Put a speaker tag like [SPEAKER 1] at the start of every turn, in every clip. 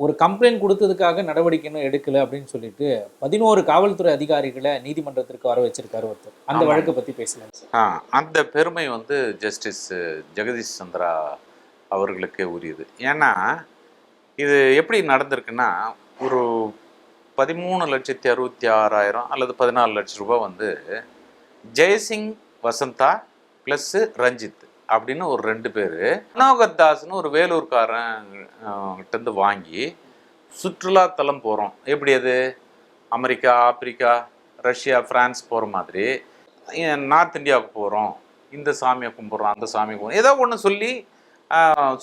[SPEAKER 1] ஒரு கம்ப்ளைண்ட் கொடுத்ததுக்காக நடவடிக்கை இன்னும் எடுக்கல அப்படின்னு சொல்லிட்டு 11 காவல்துறை அதிகாரிகளை நீதிமன்றத்திற்கு வர வச்சிருக்காரு ஒருத்தர். அந்த வழக்கை பத்தி பேசலாம்.
[SPEAKER 2] அந்த பெருமை வந்து ஜஸ்டிஸ் ஜெகதீஷ் சந்திரா அவர்களுக்கே உரியது. ஏன்னா இது எப்படி நடந்திருக்குன்னா, ஒரு 13,66,000 அல்லது 14 லட்சம் ரூபாய் வந்து ஜெயசிங் வசந்தா ப்ளஸ் ரஞ்சித் அப்படின்னு ஒரு 2 பேர், மனோகர் தாஸ்னு ஒரு வேலூர்காரன் கிட்டேருந்து வாங்கி சுற்றுலா தலம் போகிறோம். எப்படி அது அமெரிக்கா, ஆப்பிரிக்கா, ரஷ்யா, ஃப்ரான்ஸ் போகிற மாதிரி நார்த் இந்தியாவுக்கு போகிறோம், இந்த சாமியை கும்பிட்றோம், அந்த சாமியை கும்பிட்றோம், ஏதோ ஒன்று சொல்லி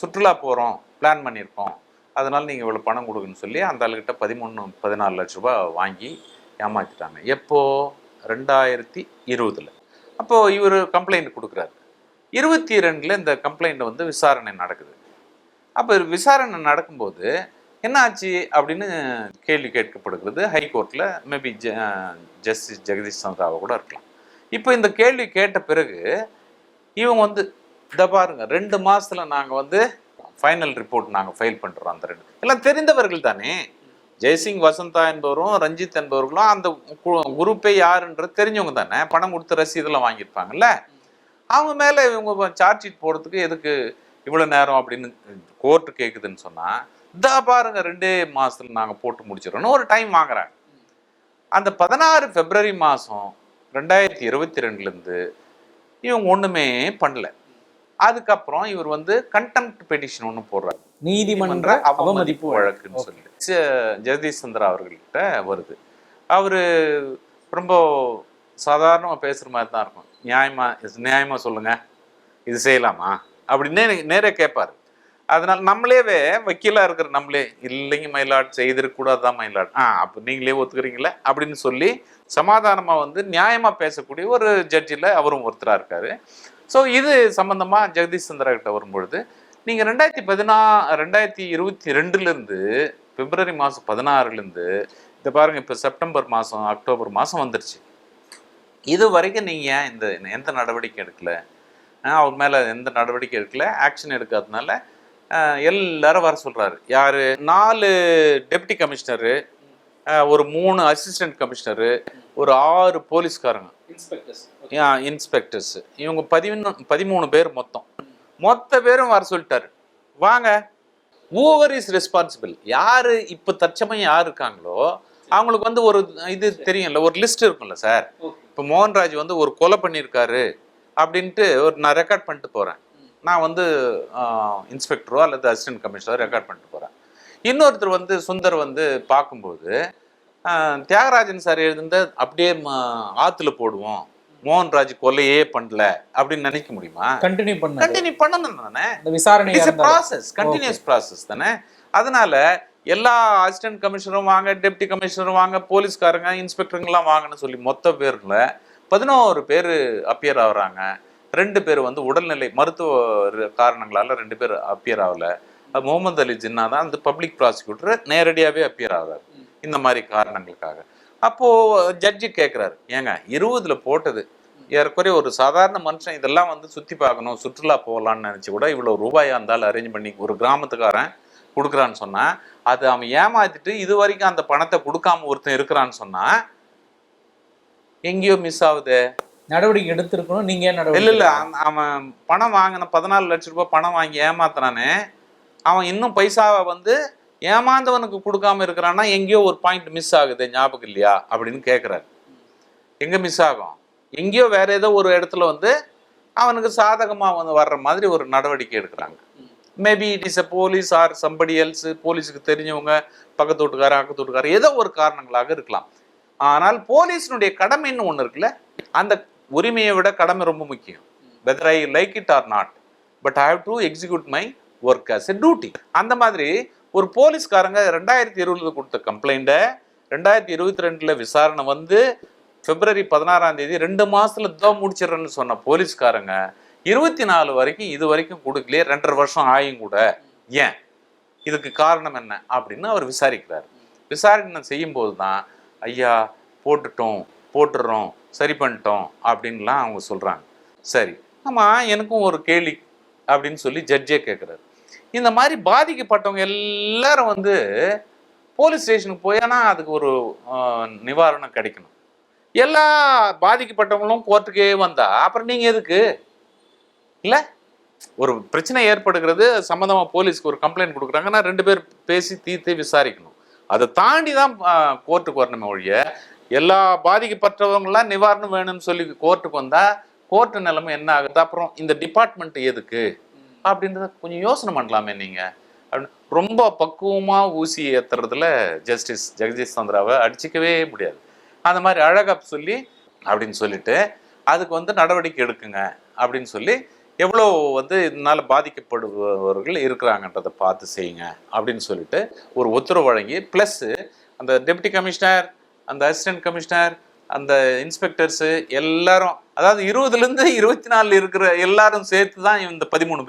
[SPEAKER 2] சுற்றுலா போகிறோம், பிளான் பண்ணியிருக்கோம், அதனால் நீங்கள் இவ்வளோ பணம் கொடுக்குன்னு சொல்லி அந்த ஆளுக்கிட்ட 13-14 லட்ச ரூபா வாங்கி ஏமாற்றிட்டாங்க. எப்போது? 2020. அப்போது இவர் கம்ப்ளைண்ட் கொடுக்குறாரு. 22 இந்த கம்ப்ளைண்ட் வந்து விசாரணை நடக்குது. அப்போ விசாரணை நடக்கும்போது என்ன ஆச்சு அப்படின்னு கேள்வி கேட்கப்படுகிறது ஹைகோர்ட்டில். மேபி ஜஸ்டிஸ் ஜெகதீஷ் சந்திராவை கூட இருக்கலாம். இப்போ இந்த கேள்வி கேட்ட பிறகு இவங்க வந்து இதை பாருங்க, 2 மாதத்தில் நாங்கள் வந்து ஃபைனல் ரிப்போர்ட் நாங்கள் ஃபைல் பண்ணுறோம். அந்த 2 எல்லாம் தெரிந்தவர்கள் தானே. ஜெய்சிங் வசந்தா என்பவரும் ரஞ்சித் என்பவர்களும் அந்த குரூப்பே யாருன்றது தெரிஞ்சவங்க தானே. பணம் கொடுத்து ரசீதெல்லாம் வாங்கியிருப்பாங்கல்ல. அவங்க மேலே இவங்க சார்ஜ் ஷீட் போடுறதுக்கு எதுக்கு இவ்வளோ நேரம் அப்படின்னு கோர்ட்டு கேட்குதுன்னு சொன்னால், இதா பாருங்க 2 மாதத்தில் நாங்கள் போட்டு முடிச்சிடறோன்னு ஒரு டைம் வாங்குறாங்க. அந்த 16 பிப்ரவரி 2022 இவங்க ஒன்றுமே பண்ணல. அதுக்கப்புறம் இவர் வந்து கண்டெம்ட் பெட்டிஷன் ஒன்று போடுறாரு, நீதிமன்ற அவமதிப்பு வழக்குன்னு சொல்லி ஜெகதீஷ் சந்திரா அவர்கள்கிட்ட வருது. அவர் ரொம்ப சாதாரணமாக பேசுகிற மாதிரி தான் இருக்கும். நியாயமாக சொல்லுங்கள், இது செய்யலாமா அப்படின்னு நேரே கேட்பார். அதனால் நம்மளேவே வக்கீலாக இருக்கிற நம்மளே, இல்லைங்க மயிலாட் செய்திருக்கூடாதான் மயிலாட், அப்போ நீங்களே ஒத்துக்கிறீங்களே அப்படின்னு சொல்லி சமாதானமாக வந்து நியாயமாக பேசக்கூடிய ஒரு ஜட்ஜில் அவரும் ஒருத்தராக இருக்கார். ஸோ இது சம்மந்தமாக ஜெகதீஷ் சந்திரா கிட்ட வரும்பொழுது, நீங்கள் 2022 பிப்ரவரி 16 இதை பாருங்கள், இப்போ செப்டம்பர் மாதம், அக்டோபர் மாதம் வந்துருச்சு. இது வரைக்கும் நீங்கள் எந்த நடவடிக்கை எடுக்கல, அவர் மேலே எந்த நடவடிக்கை எடுக்கல, ஆக்ஷன் எடுக்காததுனால எல்லாரும் வர சொல்கிறாரு. யார்? 4 டெப்டி கமிஷனரு, ஒரு 3 அசிஸ்டன்ட் கமிஷனரு, ஒரு 6 போலீஸ்காரங்க, இன்ஸ்பெக்டர்ஸ், இவங்க 13 பேர் மொத்த பேரும் வர சொல்லிட்டாரு. வாங்க, ஓவர் இஸ் ரெஸ்பான்சிபிள். யார் இப்போ தற்சமயம் யார் இருக்காங்களோ அவங்களுக்கு வந்து ஒரு இது தெரியும்ல, ஒரு லிஸ்ட் இருக்கும்ல சார். இப்போ மோகன்ராஜ் வந்து ஒரு கொலை பண்ணியிருக்காரு அப்படின்ட்டு நான் ரெக்கார்ட் பண்ணிட்டு போகிறேன். நான் வந்து இன்ஸ்பெக்டரோ அல்லது அசிஸ்டன்ட் கமிஷனரோ ரெக்கார்ட் பண்ணிட்டு போகிறேன். இன்னொருத்தர் வந்து சுந்தர் வந்து பார்க்கும்போது, தியாகராஜன் சார் எழுதுந்த அப்படியே ஆற்றுல போடுவோம், மோகன்ராஜ் கொலையே பண்ணல அப்படின்னு நினைக்க முடியுமா? கண்டினியூ பண்ணணும் தானே. விசாரணை கண்டினியூஸ் ப்ராசஸ் தானே. அதனால எல்லா அசிஸ்டன்ட் கமிஷனரும் வாங்க, டெப்டி கமிஷனரும் வாங்க, போலீஸ்காரங்க, இன்ஸ்பெக்டருங்கெல்லாம் வாங்கன்னு சொல்லி மொத்த பேரில் 11 பேர் அப்பியர் ஆகுறாங்க. 2 பேர் வந்து உடல்நிலை மருத்துவ காரணங்களால் 2 பேர் அப்பியர் ஆகலை. முகமது அலி ஜின்னா தான் அந்த பப்ளிக் ப்ராசிக்யூட்டர் நேரடியாகவே அப்பியர் ஆகிறார் இந்த மாதிரி காரணங்களுக்காக. அப்போது ஜட்ஜி கேட்குறாரு, ஏங்க 20 போட்டது ஏறக்குறைய ஒரு சாதாரண மனுஷன் இதெல்லாம் வந்து சுற்றி பார்க்கணும், சுற்றுலா போகலான்னு நினச்சி கூட இவ்வளோ ரூபாயாக இருந்தாலும் அரேஞ்ச் பண்ணி ஒரு கிராமத்துக்காரன் கொடுக்குறான்னு சொன்னால், அது அவன் ஏமாத்திட்டு இது வரைக்கும் அந்த பணத்தை கொடுக்காம ஒருத்தன் இருக்கிறான்னு சொன்னால் எங்கேயோ மிஸ் ஆகுது. நடவடிக்கை எடுத்திருக்கணும். நீங்கள் இல்லை, அவன் பணம் வாங்கின 14 லட்ச ரூபாய் பணம் வாங்கி ஏமாத்துறானே, அவன் இன்னும் பைசாவை வந்து ஏமாந்தவனுக்கு கொடுக்காம இருக்கிறான்னா எங்கேயோ ஒரு பாயிண்ட் மிஸ் ஆகுது, ஞாபகம் இல்லையா அப்படின்னு கேட்குறாரு. எங்கே மிஸ் ஆகும்? எங்கேயோ வேற ஏதோ ஒரு இடத்துல வந்து அவனுக்கு சாதகமாக வந்து வர்ற மாதிரி ஒரு நடவடிக்கை எடுக்கிறாங்க. Maybe it is a police or somebody else, போலீஸுக்கு தெரிஞ்சவங்க, பக்கத்து வீட்டுக்காரர், அக்கத்து வீட்டுக்காரர், ஏதோ ஒரு காரணங்களாக இருக்கலாம். ஆனால் போலீஸினுடைய கடமைன்னு ஒன்று இருக்குல்ல, அந்த உரிமையை விட கடமை ரொம்ப முக்கியம். Whether I like it or not, but I have to execute my work as a duty. அந்த மாதிரி ஒரு போலீஸ்காரங்க 2020 கொடுத்த கம்ப்ளைண்ட்டை 2022 விசாரணை வந்து பிப்ரவரி 16 2 மாசத்துல தான் முடிச்சிடறேன்னு சொன்ன போலீஸ்காரங்க 24 வரைக்கும் இது வரைக்கும் கொடுக்கலையே, 2.5 வருஷம் ஆயும் கூட. ஏன்? இதுக்கு காரணம் என்ன அப்படின்னு அவர் விசாரிக்கிறார். விசாரணை செய்யும்போது தான் ஐயா போட்டுடுறோம், சரி பண்ணிட்டோம் அப்படின்லாம் அவங்க சொல்கிறாங்க. சரி, ஆமாம், எனக்கும் ஒரு கேள்வி அப்படின்னு சொல்லி ஜட்ஜே கேட்குறாரு. இந்த மாதிரி பாதிக்கப்பட்டவங்க எல்லாரும் வந்து போலீஸ் ஸ்டேஷனுக்கு போயானா அதுக்கு ஒரு நிவாரணம் கிடைக்கணும். எல்லா பாதிக்கப்பட்டவங்களும் கோர்ட்டுக்கே வந்தா அப்புறம் நீங்க எதுக்கு? இல்ல, ஒரு பிரச்சனை ஏற்படுகிறது சம்பந்தமா போலீஸ்க்கு ஒரு கம்ப்ளைண்ட் கொடுக்குறாங்கன்னா 2 பேர் பேசி தீர்த்து விசாரிக்கணும். அதை தாண்டி தான் கோர்ட்டுக்கு வரணுமே ஒழிய எல்லா பாதிக்கப்பட்டவங்களாம் நிவாரணம் வேணும்னு சொல்லி கோர்ட்டுக்கு வந்தா கோர்ட்டு நிலைமை என்ன ஆகுது? அப்புறம் இந்த டிபார்ட்மெண்ட் எதுக்கு அப்படின்றத கொஞ்சம் யோசனை பண்ணலாமே நீங்க. ரொம்ப பக்குவமா ஊசி ஏத்துறதுல ஜஸ்டிஸ் ஜெகதீஷ் சந்திராவை அடிச்சிக்கவே முடியாது. அந்த மாதிரி அழகா சொல்லி அப்படின்னு சொல்லிட்டு அதுக்கு வந்து நடவடிக்கை எடுக்குங்க அப்படின்னு சொல்லி எவ்வளோ வந்து இதனால பாதிக்கப்படுபவர்கள் இருக்கிறாங்கன்றதை பார்த்து செய்யுங்க அப்படின்னு சொல்லிட்டு ஒரு உத்தரவு வழங்கி, ப்ளஸ் அந்த டெப்டி கமிஷனர், அந்த அசிஸ்டன்ட் கமிஷனர், அந்த இன்ஸ்பெக்டர்ஸு எல்லாரும், அதாவது 20லேருந்து 24 இருக்கிற எல்லாரும் சேர்த்து தான் இந்த 13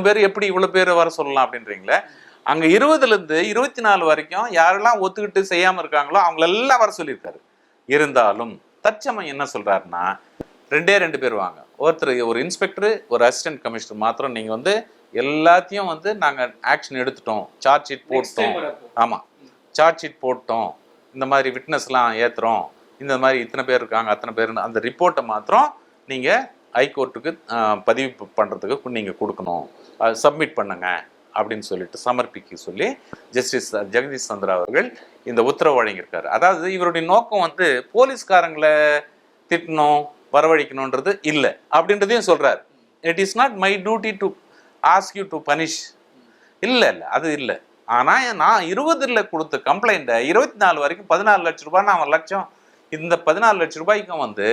[SPEAKER 2] பேர் எப்படி இவ்வளோ பேர் வர சொல்லலாம் அப்படின்றீங்களே. அங்கே 20லேருந்து 24 வரைக்கும் யாரெல்லாம் ஒத்துக்கிட்டு செய்யாமல் இருக்காங்களோ அவங்களெல்லாம் வர சொல்லியிருக்காரு. இருந்தாலும் தற்சமயம் என்ன சொல்கிறாருன்னா 2 பேர் வாங்க, ஒருத்தர் ஒரு இன்ஸ்பெக்டர், ஒரு அசிஸ்டன்ட் கமிஷனர் மாத்திரம் நீங்கள் வந்து எல்லாத்தையும் வந்து நாங்கள் ஆக்ஷன் எடுத்துட்டோம், சார்ஜ் ஷீட் போட்டோம், ஆமாம் சார்ஜ் ஷீட் போட்டோம், இந்த மாதிரி விட்னஸ்லாம் ஏற்றுறோம், இந்த மாதிரி இத்தனை பேர் இருக்காங்க அத்தனை பேர், அந்த ரிப்போர்ட்டை மாத்திரம் நீங்கள் ஹைகோர்ட்டுக்கு பதிவு பண்ணுறதுக்கு நீங்கள் கொடுக்கணும், சப்மிட் பண்ணுங்க அப்படின்னு சொல்லிட்டு சமர்ப்பிக்க சொல்லி ஜஸ்டிஸ் ஜெகதீஷ் சந்திரா அவர்கள் இந்த உத்தரவு வழங்கியிருக்காரு. அதாவது இவருடைய நோக்கம் வந்து போலீஸ்காரங்களை திட்டணும் வரவழைக்கணுன்றது இல்லை அப்படின்றதையும் சொல்றாரு. It is not my duty to ask you to punish, இல்லை அது இல்லை. ஆனால் நான் 20ல் கொடுத்த கம்ப்ளைண்ட்டை 24 வரைக்கும் 14 லட்ச ரூபாய், நான் 1 லட்சம், இந்த 14 லட்ச ரூபாய்க்கும் வந்து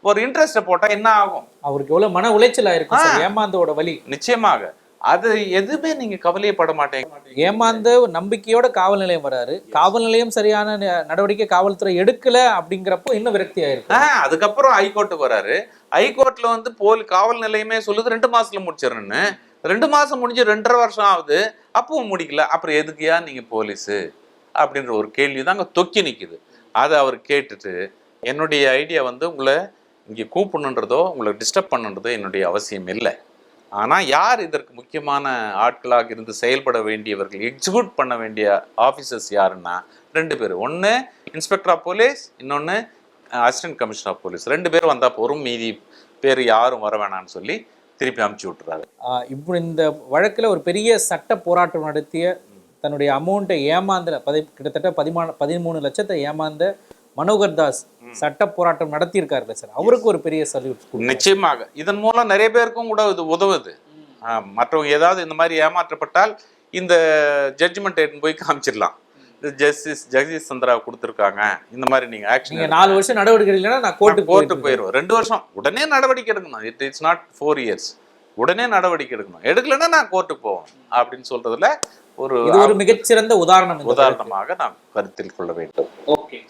[SPEAKER 2] ஒரு இன்ட்ரெஸ்ட்டை போட்டால் என்ன ஆகும்?
[SPEAKER 1] அவருக்கு எவ்வளவு மன உளைச்சல் ஆயிருக்கு, ஏமாந்தோட வலி.
[SPEAKER 2] நிச்சயமாக அது எதுவுமே நீங்க கவலையப்பட மாட்டேங்க.
[SPEAKER 1] ஏமாந்த நம்பிக்கையோட காவல் நிலையம் வராரு, காவல் நிலையம் சரியான நடவடிக்கை காவல்துறை எடுக்கல அப்படிங்கிறப்போ இன்னும் விரக்தி ஆயிருக்கு.
[SPEAKER 2] அதுக்கப்புறம் ஹைகோர்ட்டுக்கு வராரு. ஹைகோர்ட்ல வந்து காவல் நிலையமே சொல்லுது 2 மாசத்துல முடிச்சிடறேன்னு. 2 மாசம் முடிஞ்சு 2.5 வருஷம் ஆகுது, அப்பவும் முடிக்கல. அப்புறம் எதுக்குயா நீங்க போலீஸு அப்படின்ற ஒரு கேள்வி தான் அங்கே தொக்கி நிற்குது. அதை அவர் கேட்டுட்டு, என்னுடைய ஐடியா வந்து உங்களை இங்கே கூப்பிடணுன்றதோ உங்களை டிஸ்டர்ப் பண்ணுன்றதோ என்னுடைய அவசியம் இல்லை. ஆனால் யார் இதற்கு முக்கியமான ஆட்களாக இருந்து செயல்பட வேண்டியவர்கள், எக்ஸிக்யூட் பண்ண வேண்டிய ஆஃபீஸர்ஸ் யாருன்னா 2 பேர். ஒன்று இன்ஸ்பெக்டர் ஆஃப் போலீஸ், இன்னொன்று அசிஸ்டன்ட் கமிஷனர் ஆஃப் போலீஸ். 2 பேர் வந்தால் போரும், மீதி பேர் யாரும் வர வேணான்னு சொல்லி திருப்பி அமுச்சு விட்டுறாரு.
[SPEAKER 1] இப்போ இந்த வழக்கில் ஒரு பெரிய சட்ட போராட்டம் நடத்திய, தன்னுடைய அமௌண்ட்டை ஏமாந்த கிட்டத்தட்ட 13 லட்சத்தை ஏமாந்த மனோகர் தாஸ் சட்ட போராட்டம் நடத்தியிருக்காருல்ல சார், அவருக்கு ஒரு பெரிய சல்யூட்.
[SPEAKER 2] நிச்சயமாக இதன் மூலம் நிறைய பேருக்கும் கூட இது உதவுது. மற்றவங்க ஏதாவது இந்த மாதிரி ஏமாற்றப்பட்டால் இந்த ஜட்ஜ்மெண்ட் எடுத்து போய் காமிச்சிடலாம். ஜஸ்டிஸ் ஜெகதீஷ் சந்திரா கொடுத்துருக்காங்க, இந்த மாதிரி நீங்க ஆக்ஷன்
[SPEAKER 1] 4 வருஷம் நடவடிக்கை இல்லைன்னா நான் கோர்ட்டுக்கு
[SPEAKER 2] போயிடுவோம். 2 வருஷம் உடனே நடவடிக்கை எடுக்கணும். It's not 4 years. உடனே நடவடிக்கை எடுக்கணும். எடுக்கலைன்னா நான் கோர்ட்டுக்கு போவேன் அப்படின்னு சொல்றதுல ஒரு
[SPEAKER 1] மிகச்சிறந்த உதாரணமாக
[SPEAKER 2] நாம் கருத்தில் கொள்ள வேண்டும்.
[SPEAKER 1] ஓகே.